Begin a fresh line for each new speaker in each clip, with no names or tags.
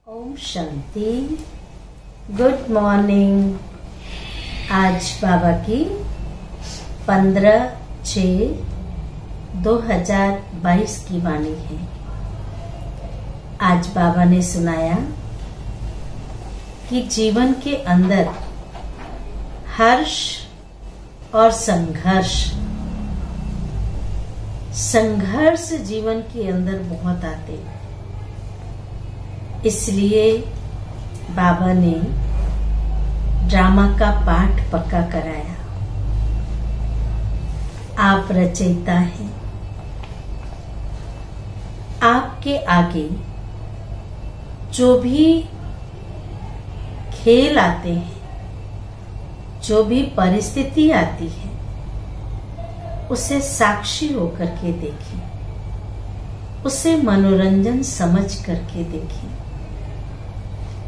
Om Shanti. Good morning. आज बाबा की 15/6/2022 की वाणी है। आज बाबा ने सुनाया कि जीवन के अंदर हर्ष और संघर्ष जीवन के अंदर बहुत आते हैं। इसलिए बाबा ने ड्रामा का पाठ पक्का कराया। आप रचयिता हैं। आपके आगे जो भी खेल आते हैं, जो भी परिस्थिति आती है, उसे साक्षी होकर के देखें, उसे मनोरंजन समझ करके देखें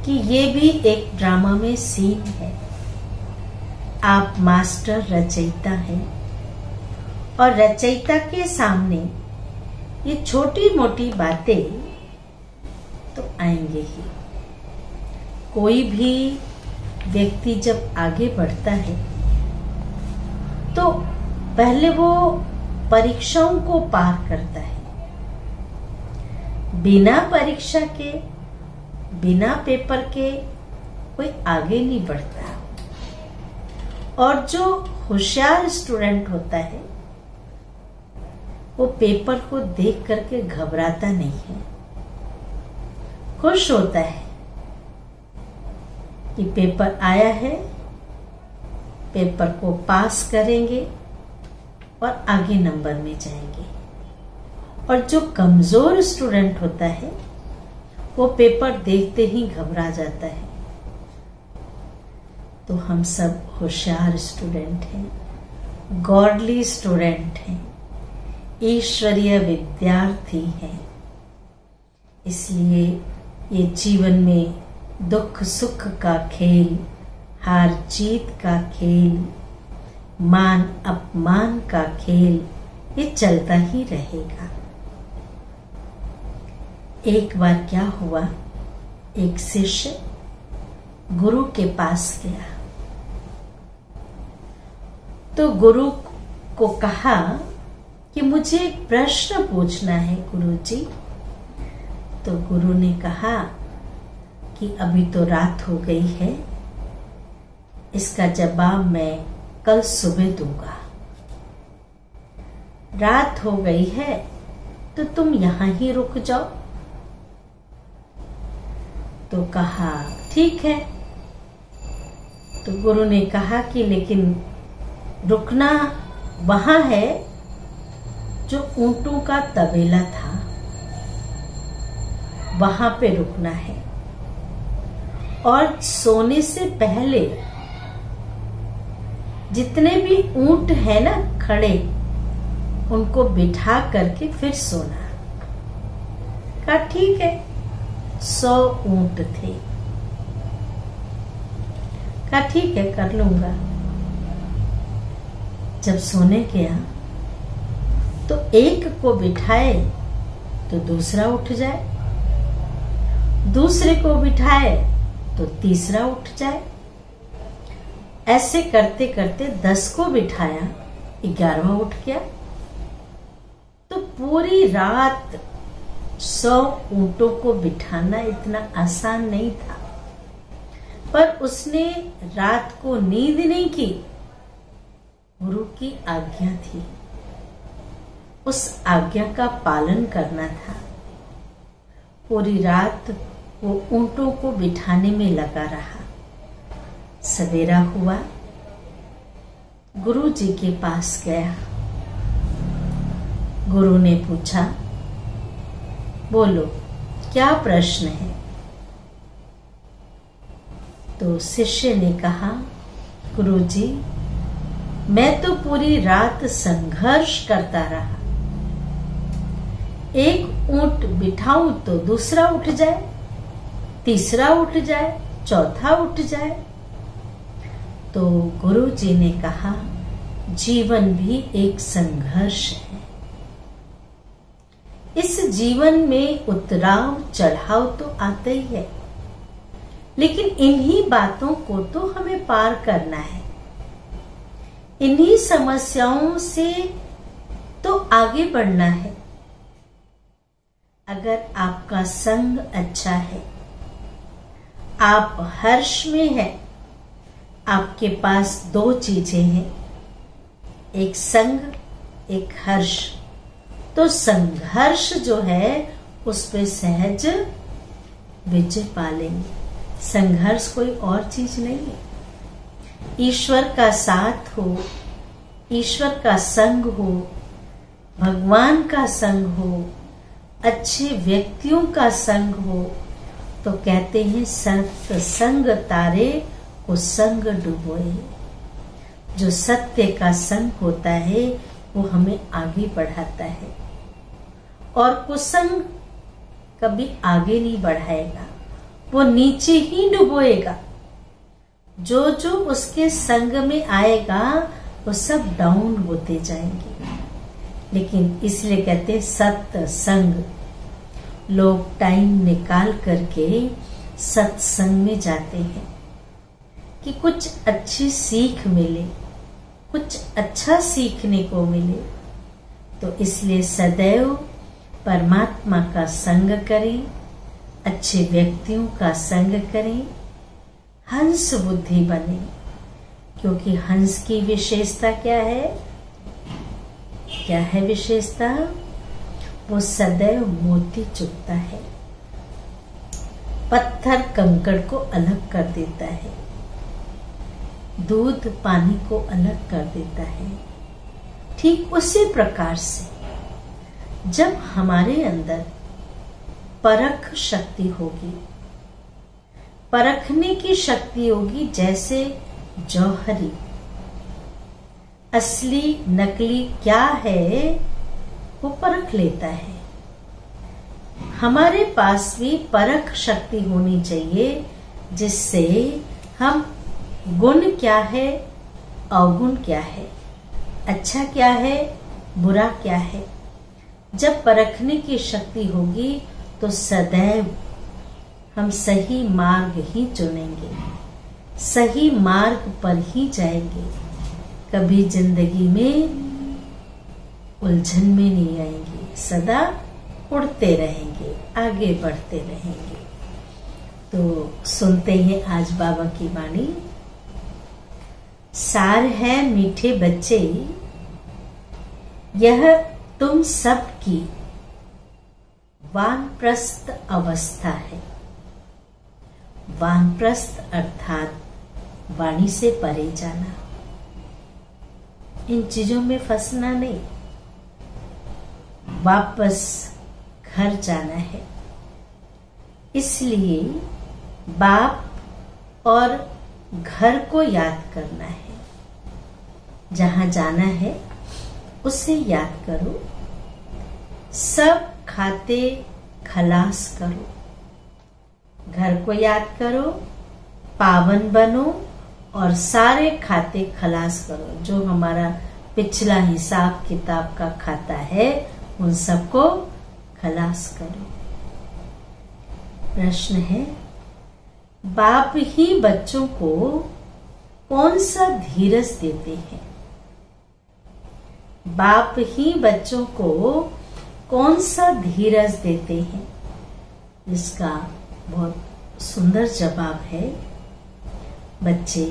कि ये भी एक ड्रामा में सीन है। आप मास्टर रचयिता हैं और रचयिता के सामने ये छोटी मोटी बातें तो आएंगे ही। कोई भी व्यक्ति जब आगे बढ़ता है तो पहले वो परीक्षाओं को पार करता है। बिना परीक्षा के, बिना पेपर के कोई आगे नहीं बढ़ता। और जो होशियार स्टूडेंट होता है वो पेपर को देख करके घबराता नहीं है, खुश होता है कि पेपर आया है, पेपर को पास करेंगे और आगे नंबर में जाएंगे। और जो कमजोर स्टूडेंट होता है वो पेपर देखते ही घबरा जाता है। तो हम सब होशियार स्टूडेंट हैं, गॉडली स्टूडेंट हैं, ईश्वरीय विद्यार्थी हैं। इसलिए ये जीवन में दुख सुख का खेल, हार जीत का खेल, मान अपमान का खेल, ये चलता ही रहेगा। एक बार क्या हुआ, एक शिष्य गुरु के पास गया तो गुरु को कहा कि मुझे एक प्रश्न पूछना है गुरुजी। तो गुरु ने कहा कि अभी तो रात हो गई है, इसका जवाब मैं कल सुबह दूंगा। रात हो गई है तो तुम यहां ही रुक जाओ। तो कहा ठीक है। तो गुरु ने कहा कि लेकिन रुकना वहां है जो ऊंटों का तबेला था, वहां पे रुकना है। और सोने से पहले जितने भी ऊंट है ना खड़े, उनको बिठा करके फिर सोना। कहा ठीक है। 100 ऊंट थे। कहा ठीक है, कर लूंगा। जब सोने गया तो एक को बिठाए तो दूसरा उठ जाए, दूसरे को बिठाए तो तीसरा उठ जाए। ऐसे करते करते 10 को बिठाया, 11वां उठ गया। तो पूरी रात 100 ऊंटों को बिठाना इतना आसान नहीं था, पर उसने रात को नींद नहीं की। गुरु की आज्ञा थी, उस आज्ञा का पालन करना था। पूरी रात वो ऊंटों को बिठाने में लगा रहा। सवेरा हुआ, गुरु जी के पास गया। गुरु ने पूछा, बोलो क्या प्रश्न है? तो शिष्य ने कहा, गुरुजी, मैं तो पूरी रात संघर्ष करता रहा। एक ऊंट बिठाऊं तो दूसरा उठ जाए, तीसरा उठ जाए, चौथा उठ जाए। तो गुरु जी ने कहा, जीवन भी एक संघर्ष है। इस जीवन में उतराव चढ़ाव तो आता ही है। लेकिन इन्हीं बातों को तो हमें पार करना है, इन्हीं समस्याओं से तो आगे बढ़ना है। अगर आपका संग अच्छा है, आप हर्ष में हैं, आपके पास दो चीजें हैं, एक संग, एक हर्ष, तो संघर्ष जो है उस पे सहज विजय पा लेंगे। संघर्ष कोई और चीज नहीं है। ईश्वर का साथ हो, ईश्वर का संग हो, भगवान का संग हो, अच्छे व्यक्तियों का संग हो, तो कहते हैं सत्य संग तारे को संग डुबोए। जो सत्य का संग होता है वो हमें आगे बढ़ाता है, और कुसंग कभी आगे नहीं बढ़ाएगा, वो नीचे ही डुबोएगा। जो जो उसके संग में आएगा वो सब डाउन होते जाएंगे। लेकिन इसलिए कहते हैं सत्य संग। लोग टाइम निकाल करके सत्संग में जाते हैं कि कुछ अच्छी सीख मिले, कुछ अच्छा सीखने को मिले। तो इसलिए सदैव परमात्मा का संग करें, अच्छे व्यक्तियों का संग करें, हंस बुद्धि बने। क्योंकि हंस की विशेषता क्या है? क्या है विशेषता? वो सदैव मोती चुगता है, पत्थर कंकड़ को अलग कर देता है, दूध पानी को अलग कर देता है। ठीक उसी प्रकार से जब हमारे अंदर परख शक्ति होगी, परखने की शक्ति होगी, जैसे जौहरी असली नकली क्या है वो परख लेता है। हमारे पास भी परख शक्ति होनी चाहिए, जिससे हम गुण क्या है, अवगुण क्या है, अच्छा क्या है, बुरा क्या है, जब परखने की शक्ति होगी तो सदैव हम सही मार्ग ही चुनेंगे, सही मार्ग पर ही जाएंगे। कभी जिंदगी में उलझन में नहीं आएंगे, सदा उड़ते रहेंगे, आगे बढ़ते रहेंगे। तो सुनते हैं आज बाबा की वाणी। सार है मीठे बच्चे, यह तुम सब की वानप्रस्थ अवस्था है। वानप्रस्थ अर्थात वाणी से परे जाना, इन चीजों में फंसना नहीं, वापस घर जाना है। इसलिए बाप और घर को याद करना है। जहां जाना है उसे याद करो, सब खाते खलास करो। घर को याद करो, पावन बनो और सारे खाते खलास करो। जो हमारा पिछला हिसाब किताब का खाता है उन सबको खलास करो। प्रश्न है, बाप ही बच्चों को कौन सा धीरज देते हैं? बाप ही बच्चों को कौन सा धीरज देते हैं? इसका बहुत सुंदर जवाब है, बच्चे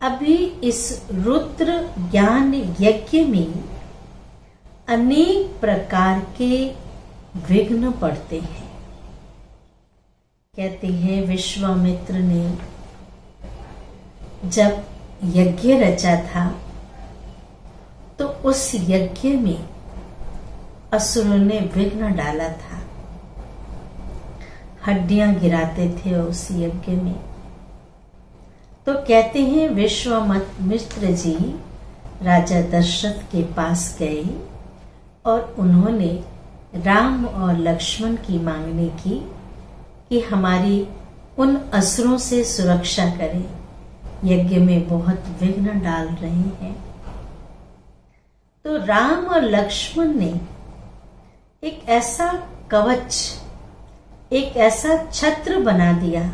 अभी इस रुद्र ज्ञान यज्ञ में अनेक प्रकार के विघ्न पड़ते हैं। कहते हैं विश्वामित्र ने जब यज्ञ रचा था तो उस यज्ञ में असुरों ने विघ्न डाला था, हड्डियां गिराते थे उस यज्ञ में। तो कहते हैं विश्वामित्र जी राजा दशरथ के पास गए और उन्होंने राम और लक्ष्मण की मांगने की कि हमारी उन असुरों से सुरक्षा करें, यज्ञ में बहुत विघ्न डाल रहे हैं। तो राम और लक्ष्मण ने एक ऐसा कवच एक ऐसा छत्र बना दिया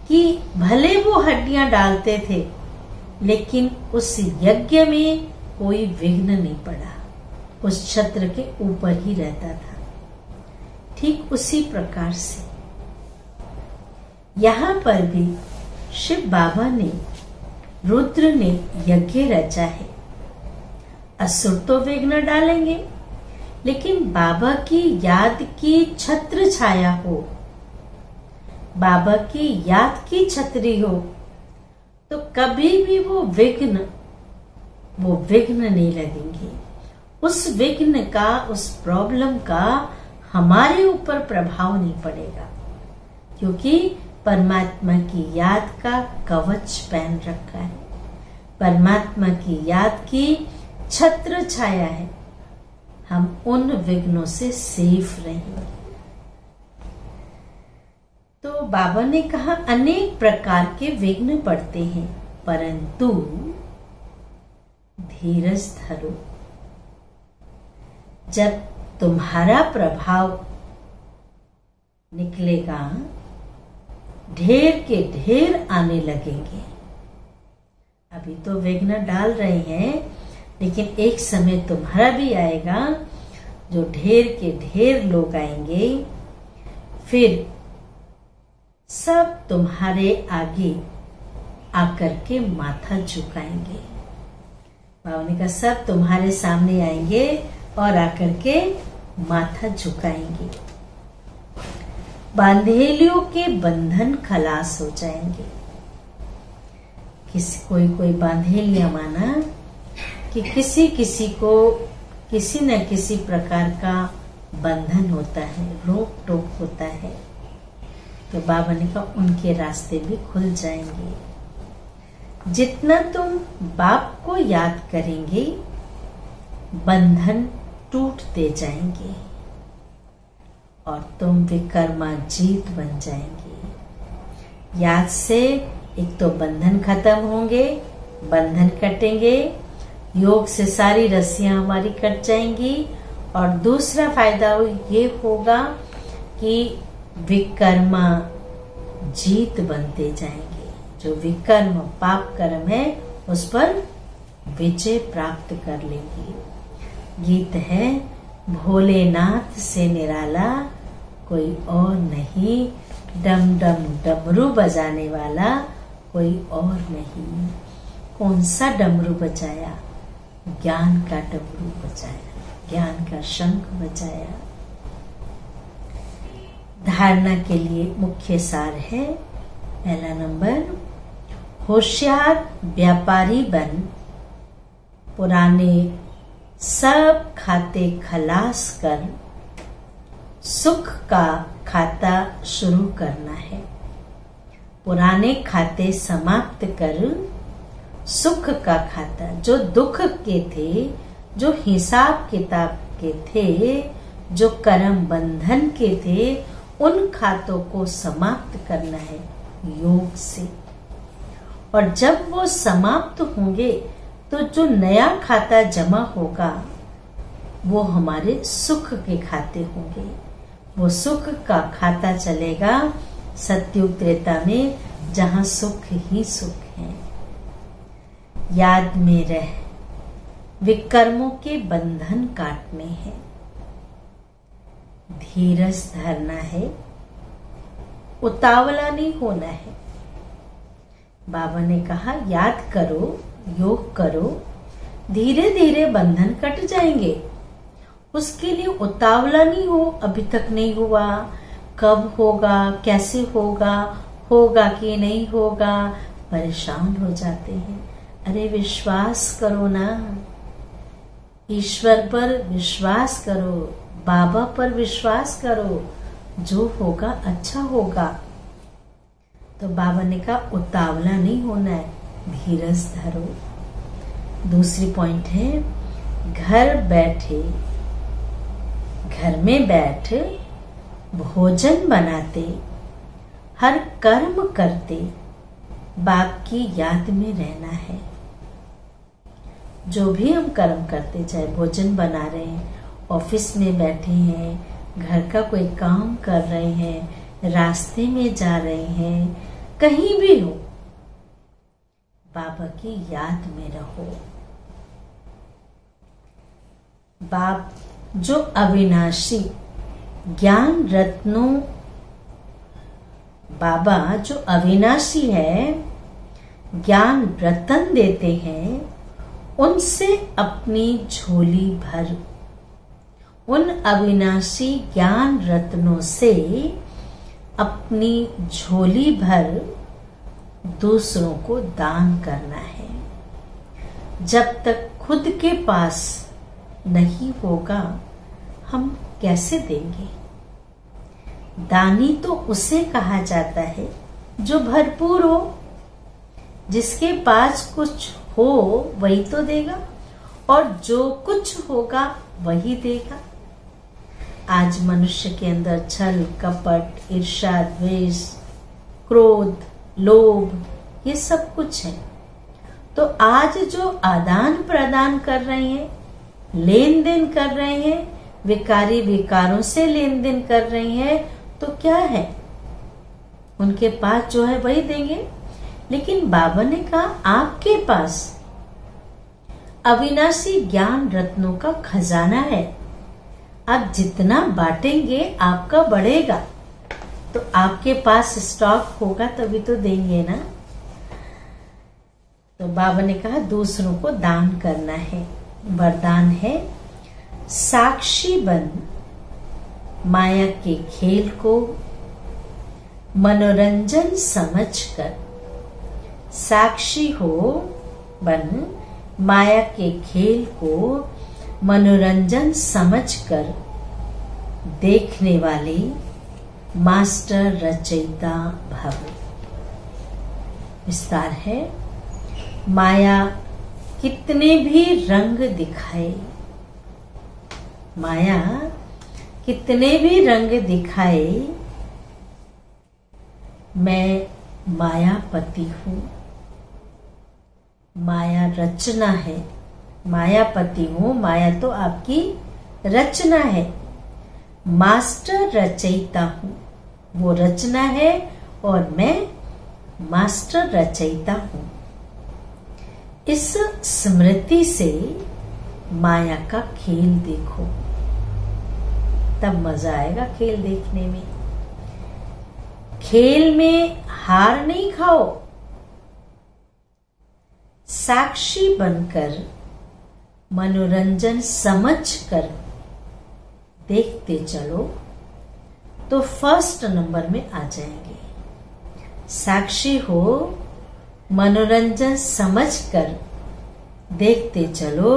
कि भले वो हड्डियां डालते थे, लेकिन उस यज्ञ में कोई विघ्न नहीं पड़ा, उस छत्र के ऊपर ही रहता था। ठीक उसी प्रकार से यहाँ पर भी शिव बाबा ने, रुद्र ने यज्ञ रचा है। असुर तो विघ्न डालेंगे, लेकिन बाबा की याद की छत्र छाया हो, बाबा की याद की छतरी हो, तो कभी भी वो विघ्न नहीं लगेंगे। उस विघ्न का, उस प्रॉब्लम का हमारे ऊपर प्रभाव नहीं पड़ेगा, क्योंकि परमात्मा की याद का कवच पहन रखा है, परमात्मा की याद की छत्र छाया है। हम उन विघ्नों से सेफ रहेंगे। तो बाबा ने कहा अनेक प्रकार के विघ्न पड़ते हैं, परंतु धीरज धरो। जब तुम्हारा प्रभाव निकलेगा, ढेर के ढेर आने लगेंगे। अभी तो विघ्न डाल रहे हैं, लेकिन एक समय तुम्हारा भी आएगा जो ढेर के ढेर लोग आएंगे, फिर सब तुम्हारे आगे आकर के माथा झुकाएंगे। बाबा ने कहा सब तुम्हारे सामने आएंगे और आकर के माथा झुकाएंगे। बांधेलियों के बंधन खलास हो जाएंगे। कोई बांधेलियां माना कि किसी को किसी न किसी प्रकार का बंधन होता है, रोक टोक होता है, तो बाबा ने कहा उनके रास्ते भी खुल जाएंगे। जितना तुम बाप को याद करेंगे, बंधन टूटते जाएंगे और तुम विकर्मा जीत बन जाएंगे। याद से एक तो बंधन खत्म होंगे, बंधन कटेंगे, योग से सारी रस्सियां हमारी कट जाएंगी, और दूसरा फायदा ये होगा कि विकर्मा जीत बनते जाएंगे। जो विकर्म पाप कर्म है उस पर विजय प्राप्त कर लेंगे। गीत है भोलेनाथ से निराला कोई और नहीं, डम डम डमरू बजाने वाला कोई और नहीं। कौन सा डमरू बजाया? ज्ञान का डमरू बजाया, ज्ञान का शंख बजाया। धारणा के लिए मुख्य सार है, पहला नंबर, होशियार व्यापारी बन, पुराने सब खाते खलास कर, सुख का खाता शुरू करना है। पुराने खाते समाप्त कर, सुख का खाता, जो दुख के थे, जो हिसाब किताब के थे, जो कर्म बंधन के थे, उन खातों को समाप्त करना है योग से। और जब वो समाप्त होंगे तो जो नया खाता जमा होगा वो हमारे सुख के खाते होंगे। वो सुख का खाता चलेगा सतयुग त्रेता में, जहां सुख ही सुख है। याद में रह, विकर्मों के बंधन काटने हैं, धीरज धरना है, उतावला नहीं होना है। बाबा ने कहा याद करो, योग करो, धीरे धीरे बंधन कट जाएंगे। उसके लिए उतावला नहीं हो, अभी तक नहीं हुआ, कब होगा, कैसे होगा, होगा कि नहीं होगा, परेशान हो जाते हैं। अरे विश्वास करो ना, ईश्वर पर विश्वास करो, बाबा पर विश्वास करो, जो होगा अच्छा होगा। तो बाबा ने कहा उतावला नहीं होना है, धीरज धरो। दूसरी पॉइंट है, घर बैठे, घर में बैठ भोजन बनाते, हर कर्म करते बाप की याद में रहना है। जो भी हम कर्म करते, चाहे भोजन बना रहे हैं, ऑफिस में बैठे हैं, घर का कोई काम कर रहे हैं, रास्ते में जा रहे हैं, कहीं भी हो, बाबा की याद में रहो। बाप जो अविनाशी ज्ञान रत्नों, बाबा जो अविनाशी है, ज्ञान रतन देते हैं, उनसे अपनी झोली भर, उन अविनाशी ज्ञान रत्नों से अपनी झोली भर दूसरों को दान करना है। जब तक खुद के पास नहीं होगा हम कैसे देंगे? दानी तो उसे कहा जाता है जो भरपूर हो, जिसके पास कुछ हो वही तो देगा, और जो कुछ होगा वही देगा। आज मनुष्य के अंदर छल, कपट, ईर्ष्या, द्वेष, क्रोध, लोभ ये सब कुछ है। तो आज जो आदान प्रदान कर रहे हैं, लेन देन कर रहे हैं, विकारी विकारों से लेन देन कर रहे हैं, तो क्या है? उनके पास जो है वही देंगे। लेकिन बाबा ने कहा आपके पास अविनाशी ज्ञान रत्नों का खजाना है, आप जितना बांटेंगे आपका बढ़ेगा। तो आपके पास स्टॉक होगा तभी तो देंगे ना। तो बाबा ने कहा दूसरों को दान करना है। वरदान है साक्षी बन माया के खेल को मनोरंजन समझकर, साक्षी हो बन माया के खेल को मनोरंजन समझकर देखने वाले मास्टर रचयिता भव। विस्तार है, माया कितने भी रंग दिखाए, माया कितने भी रंग दिखाए, मैं मायापति हूं। माया रचना है, मायापति हूं, माया तो आपकी रचना है। मास्टर रचयिता हूं, वो रचना है और मैं मास्टर रचयिता हूं। इस स्मृति से माया का खेल देखो, तब मजा आएगा खेल देखने में। खेल में हार नहीं खाओ, साक्षी बनकर मनोरंजन समझकर देखते चलो तो फर्स्ट नंबर में आ जाएंगे। साक्षी हो, मनोरंजन समझकर देखते चलो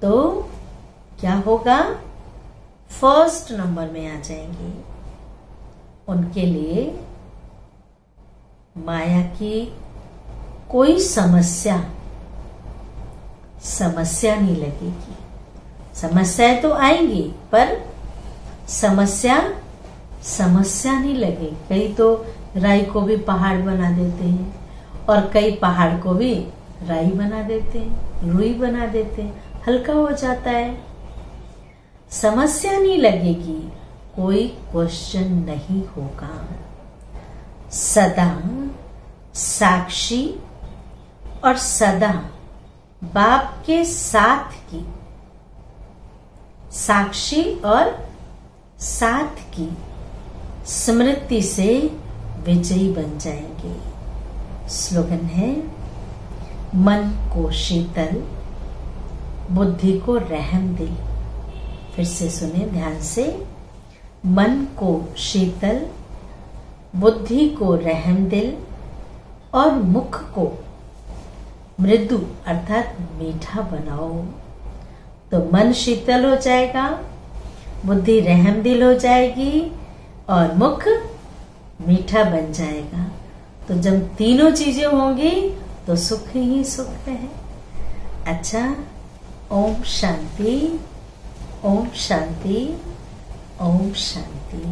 तो क्या होगा? फर्स्ट नंबर में आ जाएंगे। उनके लिए माया की कोई समस्या नहीं लगेगी। समस्याएं तो आएंगी पर समस्या नहीं लगेगी। कई तो राई को भी पहाड़ बना देते हैं और कई पहाड़ को भी राई बना देते हैं, रुई बना देते हैं, हल्का हो जाता है। समस्या नहीं लगेगी, कोई क्वेश्चन नहीं होगा। सदा साक्षी और सदा बाप के साथ की, साक्षी और साथ की स्मृति से विजयी बन जाएंगे। स्लोगन है, मन को शीतल, बुद्धि को रहम दिल। फिर से सुने ध्यान से, मन को शीतल, बुद्धि को रहम दिल और मुख को मृदु अर्थात मीठा बनाओ। तो मन शीतल हो जाएगा, बुद्धि रहम दिल हो जाएगी और मुख मीठा बन जाएगा। तो जब तीनों चीजें होंगी तो सुख ही सुख है। अच्छा, ओम शांति, ओम शांति, ओम शांति।